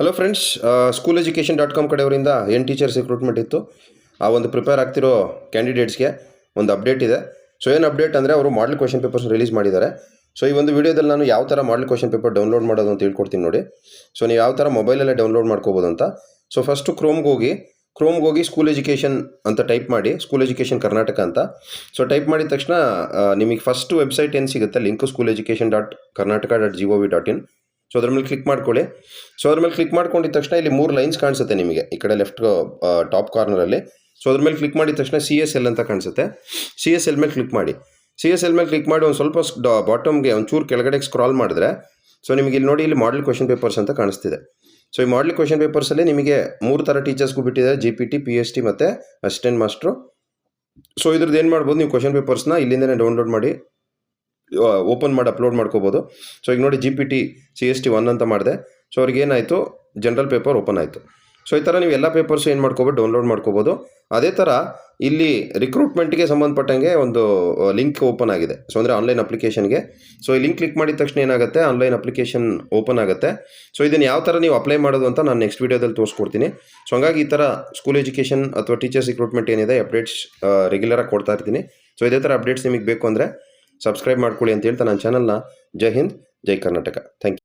Hello friends, SchoolEducation.com ಕಡೆಯವರಿಂದ teachers recruitment ಇತ್ತು. ಆ ಒಂದು ಪ್ರಿಪೇರ್ ಆಗ್ತಿರೋ ಕ್ಯಾಂಡಿಡೇಟ್ಸ್ಗೆ ಒಂದು ಅಪ್ಡೇಟ್ ಇದೆ. ಸೊ ಏನು ಅಪ್ಡೇಟ್ ಅಂದರೆ ಅವರು ಮಾಡಲ್ ಕ್ವೆಶನ್ ಪೇಪರ್ಸ್ ರಿಲೀಸ್ ಮಾಡಿದ್ದಾರೆ. ಸೊ ಈ ಒಂದು ವಿಡಿಯೋದಲ್ಲಿ ನಾನು ಯಾವ ಥರ ಮಾಡಲ್ ಕ್ವೆಶನ್ ಪೇಪರ್ ಡೌನ್ಲೋಡ್ ಮಾಡೋದು ಅಂತ ಹೇಳ್ಕೊಡ್ತೀನಿ ನೋಡಿ. ಸೊ ನೀವು ಯಾವ ಥರ ಮೊಬೈಲಲ್ಲೇ ಡೌನ್ಲೋಡ್ ಮಾಡ್ಕೋಬೋದು ಅಂತ. ಸೊ ಫಸ್ಟು ಕ್ರೋಮ್ಗೆ ಹೋಗಿ ಸ್ಕೂಲ್ ಎಜುಕೇಷನ್ ಅಂತ ಟೈಪ್ ಮಾಡಿ, ಸ್ಕೂಲ್ ಎಜುಕೇಷನ್ ಕರ್ನಾಟಕ ಅಂತ. ಸೊ ಟೈಪ್ ಮಾಡಿದ ತಕ್ಷಣ ನಿಮಗೆ ಫಸ್ಟ್ ವೆಬ್ಸೈಟ್ ಏನು ಸಿಗುತ್ತೆ, ಲಿಂಕ್ schooleducation.karnataka.gov.in. ಸೊ ಅದ್ರ ಮೇಲೆ ಕ್ಲಿಕ್ ಮಾಡ್ಕೊಳ್ಳಿ. ಸೊ ಅದ್ರ ಮೇಲೆ ಕ್ಲಿಕ್ ಮಾಡ್ಕೊಂಡಿದ ತಕ್ಷಣ ಇಲ್ಲಿ 3 ಲೈನ್ಸ್ ಕಾಣಿಸುತ್ತೆ ನಿಮಗೆ ಈ ಕಡೆ ಲೆಫ್ಟ್ ಟಾಪ್ ಕಾರ್ನರಲ್ಲಿ. ಸೊ ಅದ್ರ ಮೇಲೆ ಕ್ಲಿಕ್ ಮಾಡಿದ ತಕ್ಷಣ CSL ಅಂತ ಕಾಣಿಸುತ್ತೆ. CSL ಮೇಲೆ ಕ್ಲಿಕ್ ಮಾಡಿ. CSL ಮೇಲೆ ಕ್ಲಿಕ್ ಮಾಡಿ ಒಂದು ಸ್ವಲ್ಪ ಬಾಟಮ್ಗೆ ಒಂಚೂರು ಕೆಳಗಡೆ ಸ್ಕ್ರಾಲ್ ಮಾಡಿದ್ರೆ ಸೊ ನಿಮಗೆ ಇಲ್ಲಿ ನೋಡಿ, ಇಲ್ಲಿ ಮಾಡಲ್ ಕ್ವೆಶನ್ ಪೇಪರ್ಸ್ ಅಂತ ಕಾಣಿಸ್ತಿದೆ. ಸೊ ಈ ಮಾಡಲ್ ಕ್ವೆಶನ್ ಪೇಪರ್ಸಲ್ಲಿ ನಿಮಗೆ 3 ಥರ ಟೀಚರ್ಸ್ಗೂ ಬಿಟ್ಟಿದ್ದಾರೆ, GPT, PST ಮತ್ತು ಅಸಿಸ್ಟೆಂಟ್ ಮಾಸ್ಟ್ರು. ಸೊ ಇದ್ರದ್ದು ಏನು ಮಾಡ್ಬೋದು, ನೀವು ಕ್ವೆಶನ್ ಪೇಪರ್ಸ್ನ ಇಲ್ಲಿಂದನೇ ಡೌನ್ಲೋಡ್ ಮಾಡಿ ಓಪನ್ ಮಾಡಿ ಅಪ್ಲೋಡ್ ಮಾಡ್ಕೋಬೋದು. ಸೊ ಈಗ ನೋಡಿ GPT CST 1 ಅಂತ ಮಾಡಿದೆ. ಸೊ ಅವ್ರಿಗೆ ಏನಾಯಿತು, ಜನರಲ್ ಪೇಪರ್ ಓಪನ್ ಆಯಿತು. ಸೊ ಈ ಥರ ನೀವು ಎಲ್ಲ ಪೇಪರ್ಸ್ ಏನು ಮಾಡ್ಕೋಬೋದು, ಡೌನ್ಲೋಡ್ ಮಾಡ್ಕೋಬೋದು. ಅದೇ ಥರ ಇಲ್ಲಿ ರಿಕ್ರೂಟ್ಮೆಂಟ್ಗೆ ಸಂಬಂಧಪಟ್ಟಂಗೆ ಒಂದು ಲಿಂಕ್ ಓಪನ್ ಆಗಿದೆ. ಸೊ ಅಂದರೆ ಆನ್ಲೈನ್ ಅಪ್ಲಿಕೇಶನ್ಗೆ. ಸೊ ಈ ಲಿಂಕ್ ಕ್ಲಿಕ್ ಮಾಡಿದ ತಕ್ಷಣ ಏನಾಗುತ್ತೆ, ಆನ್ಲೈನ್ ಅಪ್ಲಿಕೇಶನ್ ಓಪನ್ ಆಗುತ್ತೆ. ಸೊ ಇದನ್ನು ಯಾವ ಥರ ನೀವು ಅಪ್ಲೈ ಮಾಡೋದು ಅಂತ ನಾನು ನೆಕ್ಸ್ಟ್ ವೀಡಿಯೋದಲ್ಲಿ ತೋರಿಸ್ಕೊಡ್ತೀನಿ. ಸೊ ಹಂಗಾಗಿ ಈ ಥರ ಸ್ಕೂಲ್ ಎಜುಕೇಷನ್ ಅಥವಾ ಟೀಚರ್ಸ್ ರಿಕ್ರೂಟ್ಮೆಂಟ್ ಏನಿದೆ ಅಪ್ಡೇಟ್ಸ್ ರೆಗ್ಯುಲರಾಗಿ ಕೊಡ್ತಾ ಇರ್ತೀನಿ. ಸೊ ಇದೇ ಥರ ಅಪ್ಡೇಟ್ಸ್ ನಿಮಗೆ ಬೇಕು ಅಂದರೆ ಸಬ್ಸ್ಕ್ರೈಬ್ ಮಾಡ್ಕೊಳ್ಳಿ ಅಂತ ಹೇಳ್ತಾ ನನ್ನ ಚಾನಲ್ನ ಜೈ ಹಿಂದ್, ಜೈ ಕರ್ನಾಟಕ. Thank you.